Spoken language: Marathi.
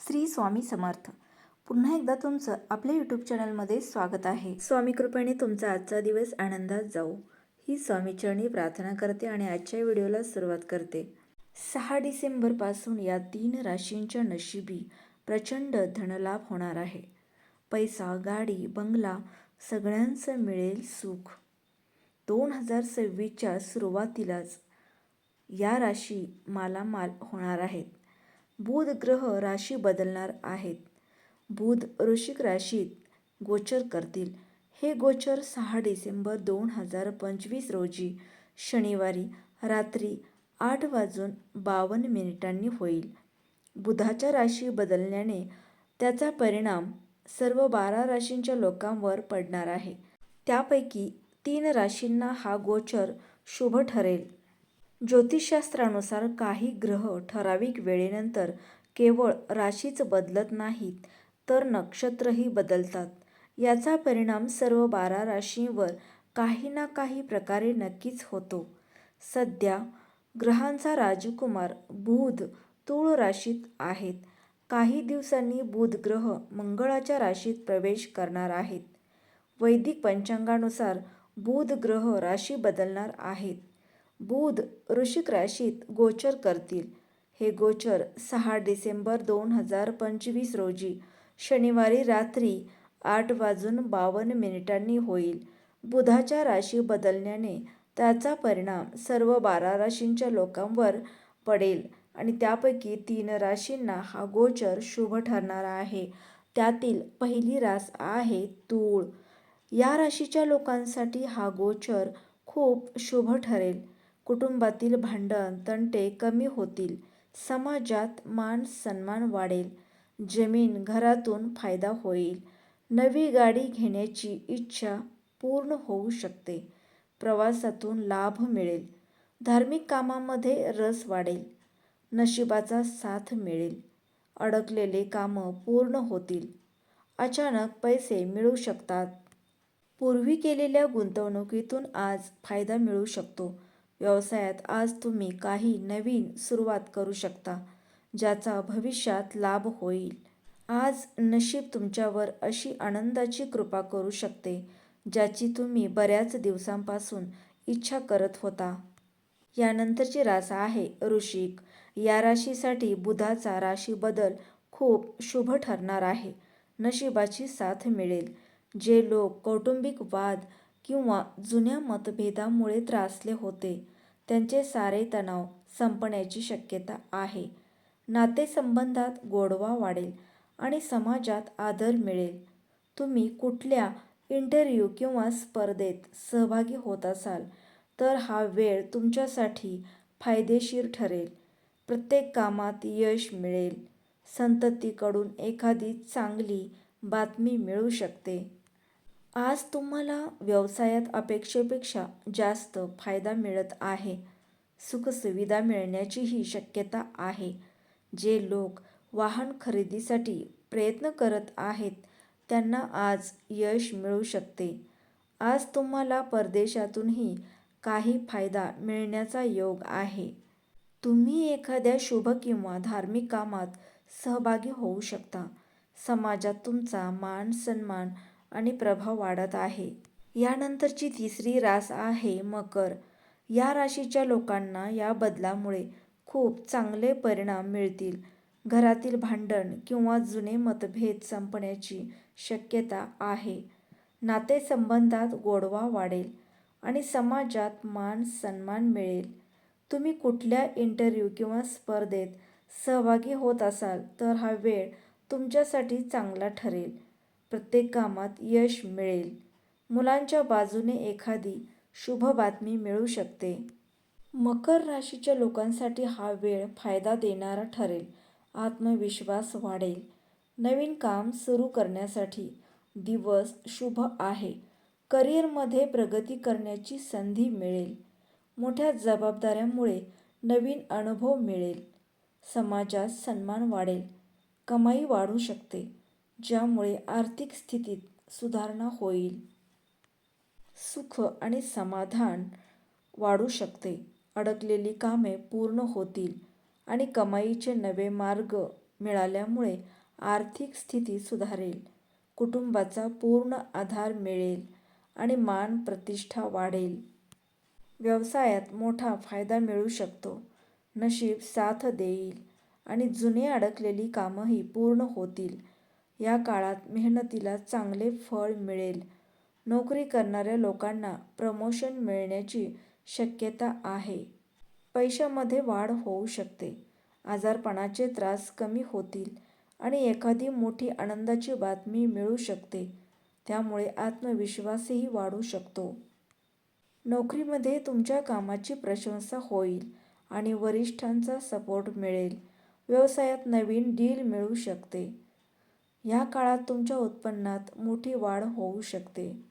श्री स्वामी समर्थ. पुन्हा एकदा तुमचं आपल्या यूट्यूब चॅनलमध्ये स्वागत आहे. स्वामी कृपेने तुमचा आजचा दिवस आनंदात जाऊ ही स्वामीचरणी प्रार्थना करते आणि आजच्या व्हिडिओला सुरुवात करते. 6 डिसेंबरपासून या 3 राशींच्या नशिबी प्रचंड धनलाभ होणार आहे. पैसा, गाडी, बंगला सगळ्यांचं मिळेल सुख. 2026च्या सुरुवातीलाच या राशी मालामाल होणार आहेत. बुध ग्रह राशी बदलणार आहेत. बुध वृश्चिक राशीत गोचर करतील. हे गोचर 6 डिसेंबर 2025 रोजी शनिवारी रात्री 8:52 होईल. बुधाच्या राशी बदलण्याने त्याचा परिणाम सर्व 12 राशींच्या लोकांवर पडणार आहे. त्यापैकी 3 राशींना हा गोचर शुभ ठरेल. ज्योतिषशास्त्रानुसार काही ग्रह ठराविक वेळेनंतर केवळ राशीच बदलत नाहीत तर नक्षत्रही बदलतात. याचा परिणाम सर्व 12 राशींवर काही ना काही प्रकारे नक्कीच होतो. सध्या ग्रहांचा राजकुमार बुध तुळ राशीत आहेत. काही दिवसांनी बुध ग्रह मंगळाच्या राशीत प्रवेश करणार आहेत. वैदिक पंचांगानुसार बुध ग्रह राशी बदलणार आहेत. बुध वृश्चिक राशीत गोचर करतील. हे गोचर 6 डिसेंबर 2025 रोजी शनिवारी रात्री 8:52 होईल. बुधाच्या राशी बदलण्याने त्याचा परिणाम सर्व 12 राशींच्या लोकांवर पडेल आणि त्यापैकी 3 राशींना हा गोचर शुभ ठरणार आहे. त्यातील पहिली रास आहे तूळ. या राशीच्या लोकांसाठी हा गोचर खूप शुभ ठरेल. कुटुंबातील भांडण तंटे कमी होतील. समाजात मान सन्मान वाढेल. जमीन घरातून फायदा होईल. नवी गाडी घेण्याची इच्छा पूर्ण होऊ शकते. प्रवासातून लाभ मिळेल. धार्मिक कामामध्ये रस वाढेल. नशिबाचा साथ मिळेल. अडकलेले कामं पूर्ण होतील. अचानक पैसे मिळू शकतात. पूर्वी केलेल्या गुंतवणुकीतून आज फायदा मिळू शकतो. व्यवसायात आज तुम्ही काही नवीन सुरुवात करू शकता ज्याचा भविष्यात लाभ होईल. आज नशीब तुमच्यावर अशी आनंदाची कृपा करू शकते ज्याची तुम्ही बऱ्याच दिवसांपासून इच्छा करत होता. यानंतरची रास आहे वृश्चिक. या राशीसाठी बुधाचा राशी बदल खूप शुभ ठरणार आहे. नशिबाची साथ मिळेल. जे लोक कौटुंबिक वाद किंवा जुन्या मतभेदामुळे त्रासले होते त्यांचे सारे तणाव संपण्याची शक्यता आहे. नातेसंबंधात गोडवा वाढेल आणि समाजात आदर मिळेल. तुम्ही कुठल्या इंटरव्ह्यू किंवा स्पर्धेत सहभागी होत असाल तर हा वेळ तुमच्यासाठी फायदेशीर ठरेल. प्रत्येक कामात यश मिळेल. संततीकडून एखादी चांगली बातमी मिळू शकते. आज तुम्हाला व्यवसायात अपेक्षेपेक्षा जास्त फायदा मिळत आहे. सुखसुविधा मिळण्याचीही शक्यता आहे. जे लोक वाहन खरेदीसाठी प्रयत्न करत आहेत त्यांना आज यश मिळू शकते. आज तुम्हाला परदेशातूनही काही फायदा मिळण्याचा योग आहे. तुम्ही एखाद्या शुभ किंवा धार्मिक कामात सहभागी होऊ शकता. समाजात तुमचा मान सन्मान आणि प्रभाव वाढत आहे. यानंतरची तिसरी रास आहे मकर. या राशीच्या लोकांना या बदलामुळे खूप चांगले परिणाम मिळतील. घरातील भांडण किंवा जुने मतभेद संपण्याची शक्यता आहे. नातेसंबंधात गोडवा वाढेल आणि समाजात मान सन्मान मिळेल. तुम्ही कुठल्या इंटरव्ह्यू किंवा स्पर्धेत सहभागी होत असाल तर हा वेळ तुमच्यासाठी चांगला ठरेल. प्रत्येक कामात यश मिळेल. मुलांच्या बाजूने एखादी शुभ बातमी मिळू शकते. मकर राशीच्या लोकांसाठी हा वेळ फायदा देणारा ठरेल. आत्मविश्वास वाढेल. नवीन काम सुरू करण्यासाठी दिवस शुभ आहे. करिअरमध्ये प्रगती करण्याची संधी मिळेल. मोठ्या जबाबदाऱ्यांमुळे नवीन अनुभव मिळेल. समाजात सन्मान वाढेल. कमाई वाढू शकते ज्यामुळे आर्थिक स्थितीत सुधारणा होईल. सुख आणि समाधान वाढू शकते. अडकलेली कामे पूर्ण होतील आणि कमाईचे नवे मार्ग मिळाल्यामुळे आर्थिक स्थिती सुधारेल, कुटुंबाचा पूर्ण आधार मिळेल आणि मान प्रतिष्ठा वाढेल. व्यवसायात मोठा फायदा मिळू शकतो. नशीब साथ देईल आणि जुने अडकलेली कामंही पूर्ण होतील. या काळात मेहनतीला चांगले फळ मिळेल. नोकरी करणाऱ्या लोकांना प्रमोशन मिळण्याची शक्यता आहे. पैशामध्ये वाढ होऊ शकते. आजारपणाचे त्रास कमी होतील आणि एखादी मोठी आनंदाची बातमी मिळू शकते. त्यामुळे आत्मविश्वासही वाढू शकतो. नोकरीमध्ये तुमच्या कामाची प्रशंसा होईल आणि वरिष्ठांचा सपोर्ट मिळेल. व्यवसायात नवीन डील मिळू शकते. या काळात तुमच्या उत्पन्नात मोठी वाढ होऊ शकते.